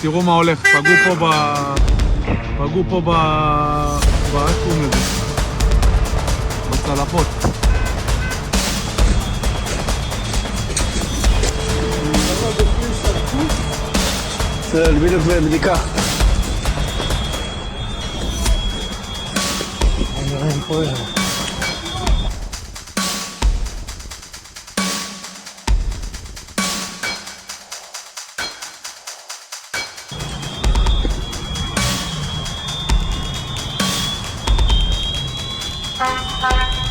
תראו מה הולך, פגעו פה איך קוראים לזה? בצלחות. בסדר, בדיוק בבדיקה. נראה אם פה יש. Bye.